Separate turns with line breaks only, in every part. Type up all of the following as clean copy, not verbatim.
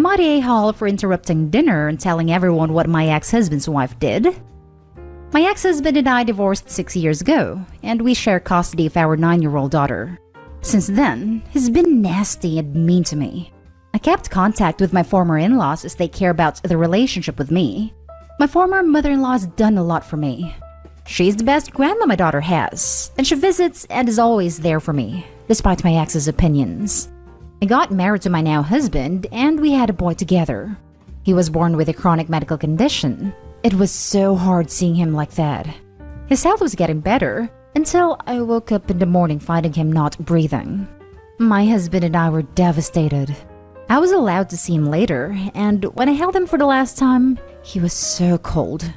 Am I the a-hole for interrupting dinner and telling everyone what my ex-husband's wife did? My ex-husband and I divorced 6 years ago, and we share custody of our 9-year-old daughter. Since then, he's been nasty and mean to me. I kept contact with my former in-laws as they care about the relationship with me. My former mother-in-law has done a lot for me. She's the best grandma my daughter has, and she visits and is always there for me, despite my ex's opinions. I got married to my now husband, and we had a boy together. He was born with a chronic medical condition. It was so hard seeing him like that. His health was getting better, until I woke up in the morning finding him not breathing. My husband and I were devastated. I was allowed to see him later, and when I held him for the last time, he was so cold.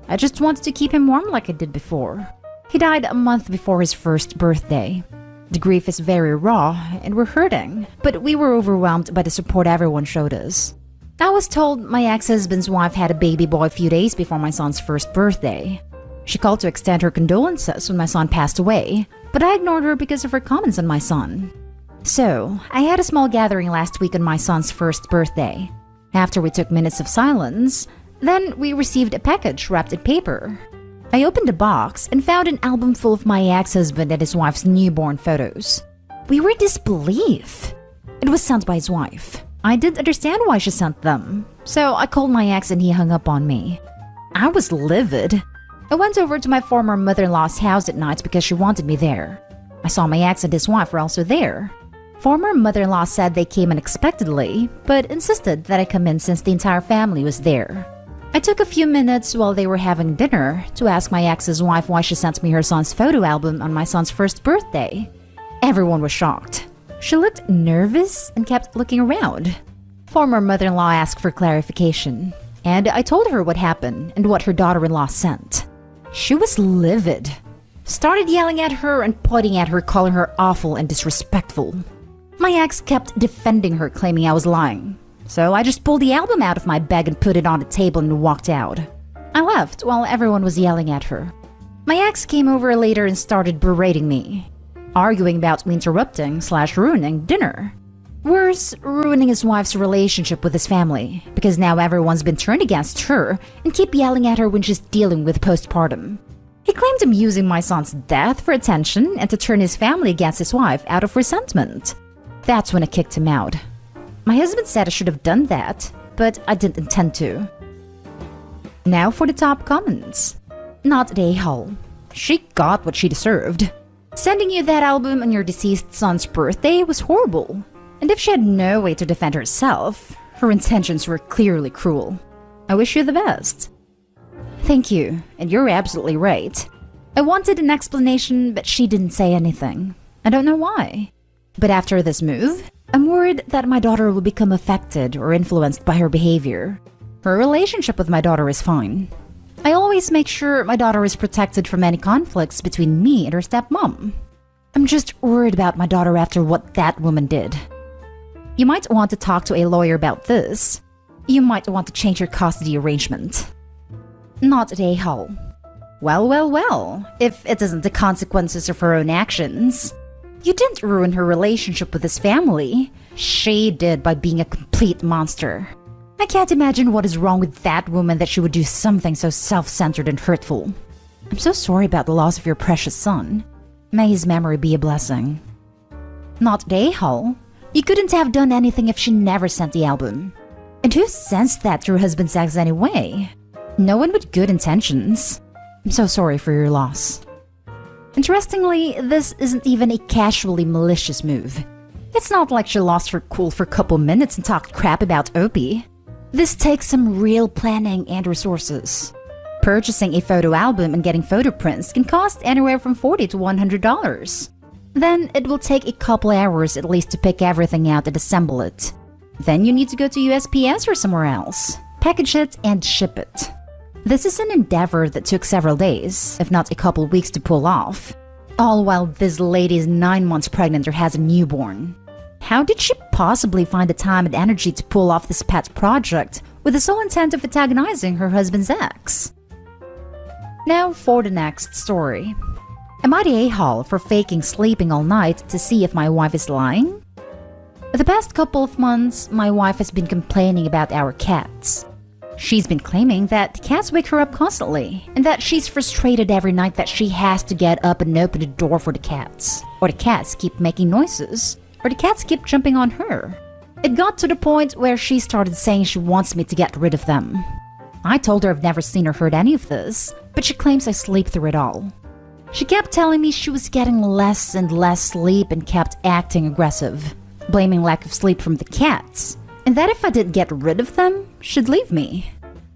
I just wanted to keep him warm like I did before. He died a month before his first birthday. The grief is very raw, and we're hurting, but we were overwhelmed by the support everyone showed us. I was told my ex-husband's wife had a baby boy a few days before my son's first birthday. She called to extend her condolences when my son passed away, but I ignored her because of her comments on my son. So, I had a small gathering last week on my son's first birthday. After we took minutes of silence, then we received a package wrapped in paper. I opened the box and found an album full of my ex-husband and his wife's newborn photos. We were in disbelief. It was sent by his wife. I didn't understand why she sent them, so I called my ex and he hung up on me. I was livid. I went over to my former mother-in-law's house at night because she wanted me there. I saw my ex and his wife were also there. Former mother-in-law said they came unexpectedly, but insisted that I come in since the entire family was there. I took a few minutes while they were having dinner to ask my ex's wife why she sent me her son's photo album on my son's first birthday. Everyone was shocked. She looked nervous and kept looking around. Former mother-in-law asked for clarification, and I told her what happened and what her daughter-in-law sent. She was livid. Started yelling at her and pointing at her, calling her awful and disrespectful. My ex kept defending her, claiming I was lying. So I just pulled the album out of my bag and put it on the table and walked out. I left while everyone was yelling at her. My ex came over later and started berating me, arguing about me interrupting/ruining dinner. Worse, ruining his wife's relationship with his family, because now everyone's been turned against her and keep yelling at her when she's dealing with postpartum. He claimed I'm using my son's death for attention and to turn his family against his wife out of resentment. That's when I kicked him out. My husband said I should have done that, but I didn't intend to. Now for the top comments. Not the a-hole. She got what she deserved. Sending you that album on your deceased son's birthday was horrible. And if she had no way to defend herself, her intentions were clearly cruel. I wish you the best. Thank you, and you're absolutely right. I wanted an explanation, but she didn't say anything. I don't know why. But after this move, I'm worried that my daughter will become affected or influenced by her behavior. Her relationship with my daughter is fine. I always make sure my daughter is protected from any conflicts between me and her stepmom. I'm just worried about my daughter after what that woman did. You might want to talk to a lawyer about this. You might want to change your custody arrangement. Not the a-hole. Well, if it isn't the consequences of her own actions. You didn't ruin her relationship with his family. She did by being a complete monster. I can't imagine what is wrong with that woman that she would do something so self-centered and hurtful. I'm so sorry about the loss of your precious son. May his memory be a blessing. Not the a-hole. You couldn't have done anything if she never sent the album. And who sends that to her husband's ex anyway? No one with good intentions. I'm so sorry for your loss. Interestingly, this isn't even a casually malicious move. It's not like she lost her cool for a couple minutes and talked crap about Opie. This takes some real planning and resources. Purchasing a photo album and getting photo prints can cost anywhere from $40 to $100. Then it will take a couple hours at least to pick everything out and assemble it. Then you need to go to USPS or somewhere else, package it and ship it. This is an endeavor that took several days, if not a couple weeks to pull off. All while this lady is 9 months pregnant or has a newborn. How did she possibly find the time and energy to pull off this pet project with the sole intent of antagonizing her husband's ex? Now for the next story. Am I the a-hole for faking sleeping all night to see if my wife is lying? The past couple of months, my wife has been complaining about our cats. She's been claiming that cats wake her up constantly, and that she's frustrated every night that she has to get up and open the door for the cats, or the cats keep making noises, or the cats keep jumping on her. It got to the point where she started saying she wants me to get rid of them. I told her I've never seen or heard any of this, but she claims I sleep through it all. She kept telling me she was getting less and less sleep and kept acting aggressive, blaming lack of sleep from the cats, and that if I didn't get rid of them, she'd leave me.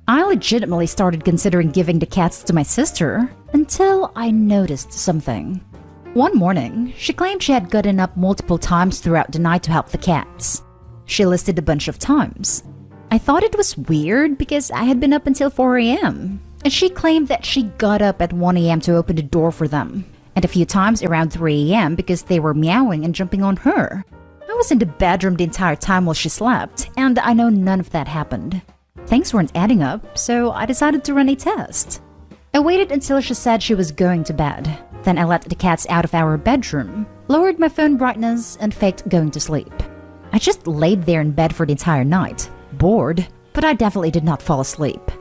I legitimately started considering giving the cats to my sister until I noticed something. One morning, she claimed she had gotten up multiple times throughout the night to help the cats. She listed a bunch of times. I thought it was weird because I had been up until 4 a.m. And she claimed that she got up at 1 a.m. to open the door for them, and a few times around 3 a.m. because they were meowing and jumping on her. I was in the bedroom the entire time while she slept, and I know none of that happened. Things weren't adding up, so I decided to run a test. I waited until she said she was going to bed. Then I let the cats out of our bedroom, lowered my phone brightness, and faked going to sleep. I just laid there in bed for the entire night, bored, but I definitely did not fall asleep.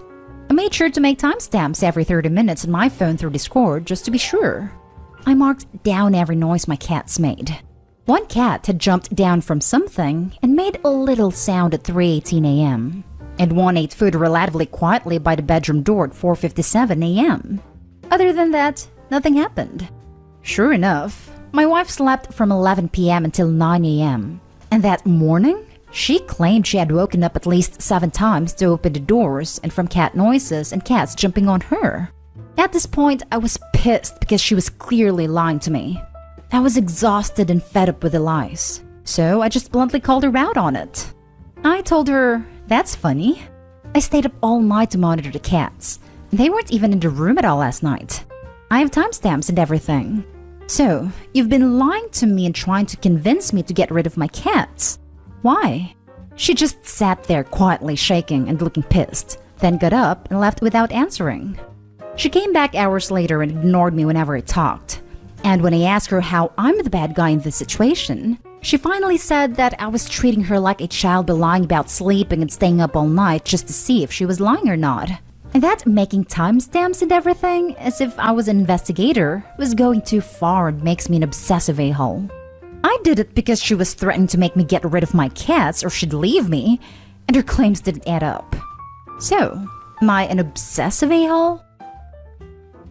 I made sure to make timestamps every 30 minutes on my phone through Discord just to be sure. I marked down every noise my cats made. One cat had jumped down from something and made a little sound at 3:18 a.m. And one ate food relatively quietly by the bedroom door at 4:57 a.m. Other than that, nothing happened. Sure enough, my wife slept from 11 p.m. until 9 a.m. And that morning, she claimed she had woken up at least 7 times to open the doors and from cat noises and cats jumping on her. At this point, I was pissed because she was clearly lying to me. I was exhausted and fed up with the lies, so I just bluntly called her out on it. I told her, "That's funny. I stayed up all night to monitor the cats. They weren't even in the room at all last night. I have timestamps and everything. So, you've been lying to me and trying to convince me to get rid of my cats. Why?" She just sat there quietly shaking and looking pissed, then got up and left without answering. She came back hours later and ignored me whenever I talked. And when I asked her how I'm the bad guy in this situation, she finally said that I was treating her like a child by lying about sleeping and staying up all night just to see if she was lying or not. And that making timestamps and everything, as if I was an investigator, was going too far and makes me an obsessive a-hole. I did it because she was threatening to make me get rid of my cats or she'd leave me, and her claims didn't add up. So, am I an obsessive a-hole?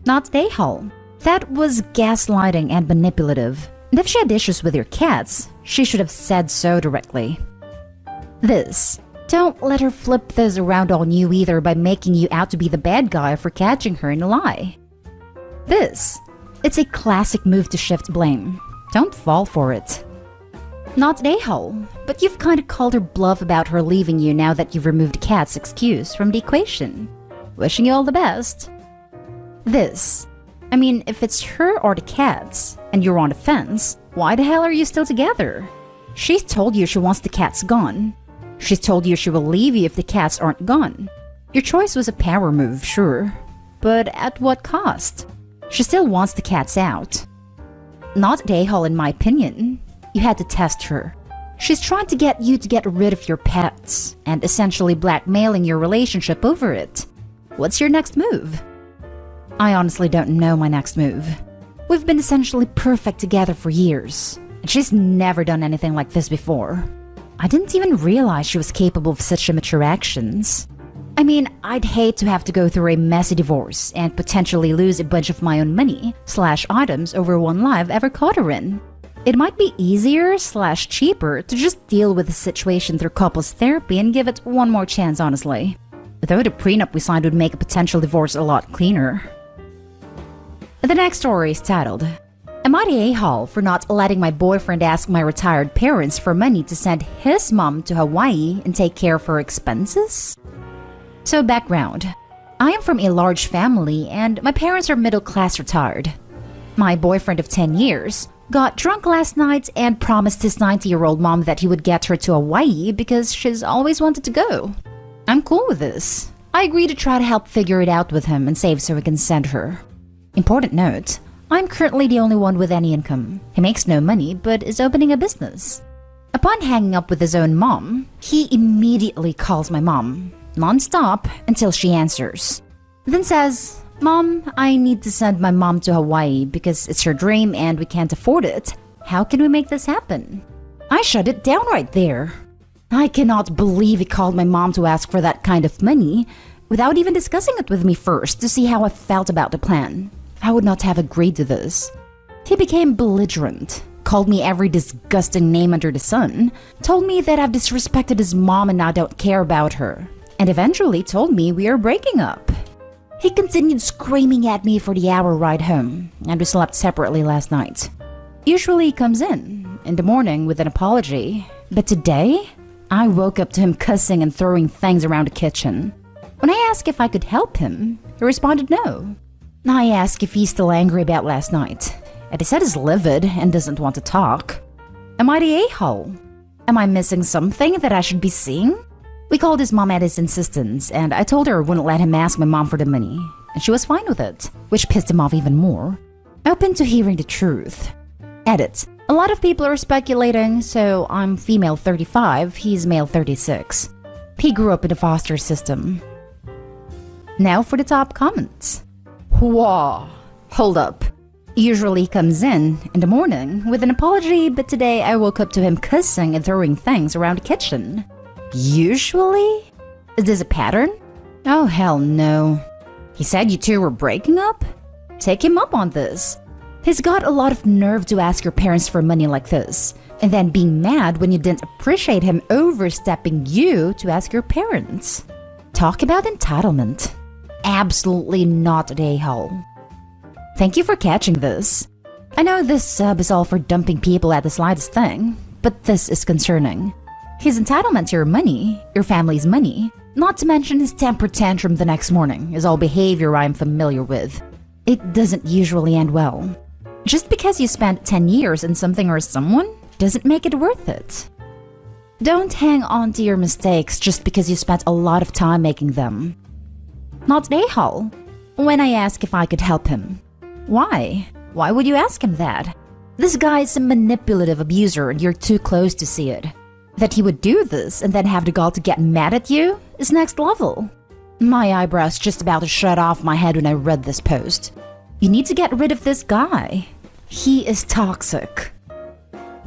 Not an a-hole. That was gaslighting and manipulative. And if she had issues with your cats, she should have said so directly. Don't let her flip this around on you either by making you out to be the bad guy for catching her in a lie. It's a classic move to shift blame. Don't fall for it. Not an a-hole, but you've kind of called her bluff about her leaving you now that you've removed Cat's excuse from the equation. Wishing you all the best. If it's her or the cats, and you're on the fence, why the hell are you still together? She's told you she wants the cats gone. She's told you she will leave you if the cats aren't gone. Your choice was a power move, sure. But at what cost? She still wants the cats out. Not an a-hole in my opinion. You had to test her. She's trying to get you to get rid of your pets, and essentially blackmailing your relationship over it. What's your next move? I honestly don't know my next move. We've been essentially perfect together for years, and she's never done anything like this before. I didn't even realize she was capable of such immature actions. I'd hate to have to go through a messy divorce and potentially lose a bunch of my own money/items over one lie I've ever caught her in. It might be easier/cheaper to just deal with the situation through couples therapy and give it one more chance, honestly. Though the prenup we signed would make a potential divorce a lot cleaner. The next story is titled, "Am I the a-hole for not letting my boyfriend ask my retired parents for money to send his mom to Hawaii and take care of her expenses?" So background. I am from a large family and my parents are middle-class retired. My boyfriend of 10 years got drunk last night and promised his 90-year-old mom that he would get her to Hawaii because she's always wanted to go. I'm cool with this. I agree to try to help figure it out with him and save so we can send her. Important note, I'm currently the only one with any income. He makes no money but is opening a business. Upon hanging up with his own mom, he immediately calls my mom, non-stop, until she answers. Then says, "Mom, I need to send my mom to Hawaii because it's her dream and we can't afford it. How can we make this happen?" I shut it down right there. I cannot believe he called my mom to ask for that kind of money without even discussing it with me first to see how I felt about the plan. I would not have agreed to this. He became belligerent, called me every disgusting name under the sun, told me that I've disrespected his mom and I don't care about her, and eventually told me we are breaking up. He continued screaming at me for the hour ride home, and we slept separately last night. Usually he comes in the morning with an apology, but today I woke up to him cussing and throwing things around the kitchen. When I asked if I could help him, he responded no. I asked if he's still angry about last night, and he said he's livid and doesn't want to talk. Am I the a-hole? Am I missing something that I should be seeing? We called his mom at his insistence, and I told her I wouldn't let him ask my mom for the money, and she was fine with it, which pissed him off even more. Open to hearing the truth. Edit. A lot of people are speculating, so I'm female 35, he's male 36. He grew up in a foster system. Now for the top comments. Whoa. Hold up. Usually he comes in the morning with an apology, but today I woke up to him cussing and throwing things around the kitchen. Usually? Is this a pattern? Oh, hell no. He said you two were breaking up? Take him up on this. He's got a lot of nerve to ask your parents for money like this, and then being mad when you didn't appreciate him overstepping you to ask your parents. Talk about entitlement. Absolutely not an a-hole. Thank you for catching this. I know this sub is all for dumping people at the slightest thing, but this is concerning. His entitlement to your money, your family's money, not to mention his temper tantrum the next morning, is all behavior I'm familiar with. It doesn't usually end well. Just because you spent 10 years in something or someone doesn't make it worth it. Don't hang on to your mistakes just because you spent a lot of time making them. Not an a-hole. When I ask if I could help him. Why? Why would you ask him that? This guy is a manipulative abuser and you're too close to see it. That he would do this and then have the gall to get mad at you is next level. My eyebrows just about to shut off my head when I read this post. You need to get rid of this guy. He is toxic.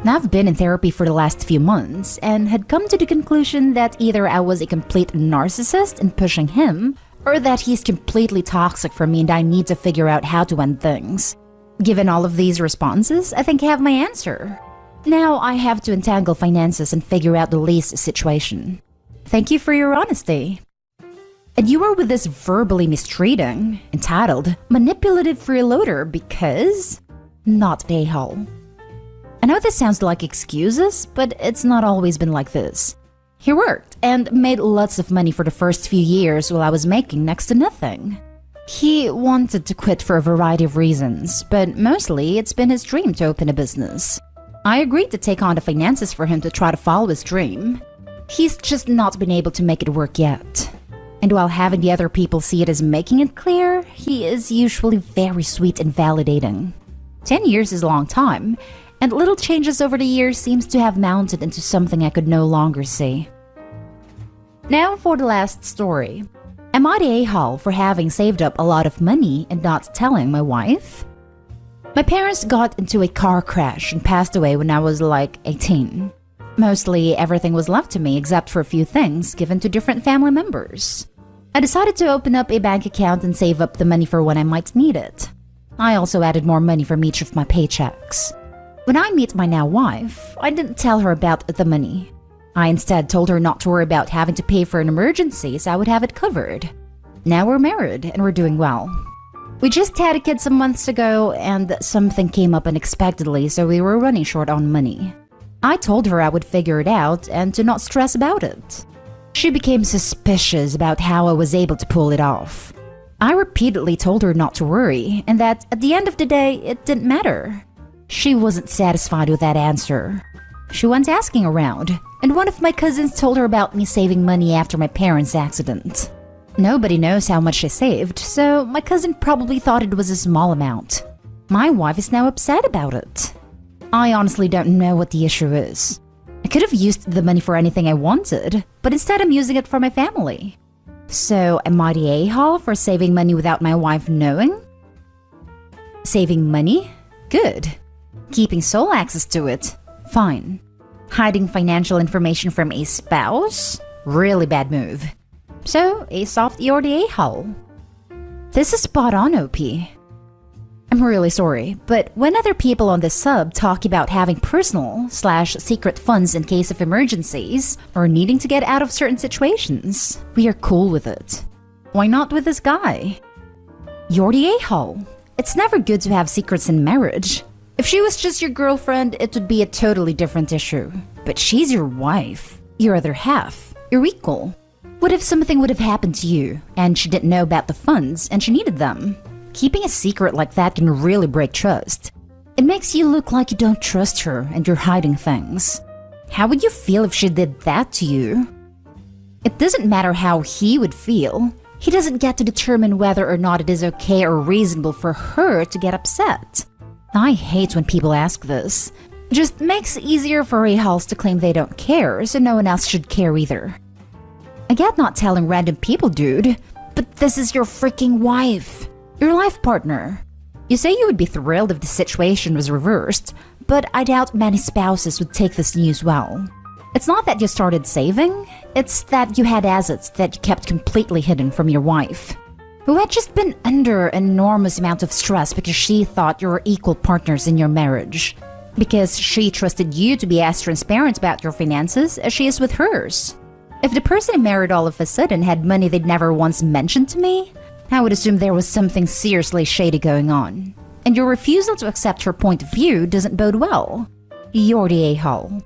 Now I've been in therapy for the last few months and had come to the conclusion that either I was a complete narcissist in pushing him, or that he's completely toxic for me and I need to figure out how to end things. Given all of these responses, I think I have my answer. Now I have to entangle finances and figure out the lease situation. Thank you for your honesty. And you are with this verbally mistreating, entitled, manipulative freeloader because... not a-hole. I know this sounds like excuses, but it's not always been like this. He worked and made lots of money for the first few years while I was making next to nothing. He wanted to quit for a variety of reasons, but mostly it's been his dream to open a business. I agreed to take on the finances for him to try to follow his dream. He's just not been able to make it work yet. And while having the other people see it as making it clear, he is usually very sweet and validating. 10 years is a long time, and little changes over the years seems to have mounted into something I could no longer see. Now for the last story. Am I the a-hole for having saved up a lot of money and not telling my wife? My parents got into a car crash and passed away when I was like 18. Mostly everything was left to me except for a few things given to different family members. I decided to open up a bank account and save up the money for when I might need it. I also added more money from each of my paychecks. When I meet my now wife, I didn't tell her about the money. I instead told her not to worry about having to pay for an emergency so I would have it covered. Now we're married and we're doing well. We just had a kid some months ago and something came up unexpectedly, so we were running short on money. I told her I would figure it out and to not stress about it. She became suspicious about how I was able to pull it off. I repeatedly told her not to worry and that at the end of the day, it didn't matter. She wasn't satisfied with that answer. She went asking around, and one of my cousins told her about me saving money after my parents' accident. Nobody knows how much I saved, so my cousin probably thought it was a small amount. My wife is now upset about it. I honestly don't know what the issue is. I could have used the money for anything I wanted, but instead I'm using it for my family. So am I the a-hole for saving money without my wife knowing? Saving money? Good. Keeping sole access to it? Fine. Hiding financial information from a spouse? Really bad move. So, a softie or the a-hole? This is spot on, OP. I'm really sorry, but when other people on this sub talk about having personal/secret funds in case of emergencies or needing to get out of certain situations, we are cool with it. Why not with this guy? You're the a-hole. It's never good to have secrets in marriage. If she was just your girlfriend, it would be a totally different issue. But she's your wife, your other half, your equal. What if something would have happened to you, and she didn't know about the funds, and she needed them? Keeping a secret like that can really break trust. It makes you look like you don't trust her and you're hiding things. How would you feel if she did that to you? It doesn't matter how he would feel. He doesn't get to determine whether or not it is okay or reasonable for her to get upset. I hate when people ask this. It just makes it easier for a-holes to claim they don't care, so no one else should care either. I get not telling random people, dude, but this is your freaking wife. Your life partner. You say you would be thrilled if the situation was reversed, but I doubt many spouses would take this news well. It's not that you started saving, it's that you had assets that you kept completely hidden from your wife, who had just been under an enormous amount of stress because she thought you were equal partners in your marriage. Because she trusted you to be as transparent about your finances as she is with hers. If the person I married all of a sudden had money they'd never once mentioned to me, I would assume there was something seriously shady going on. And your refusal to accept her point of view doesn't bode well. You're the a-hole.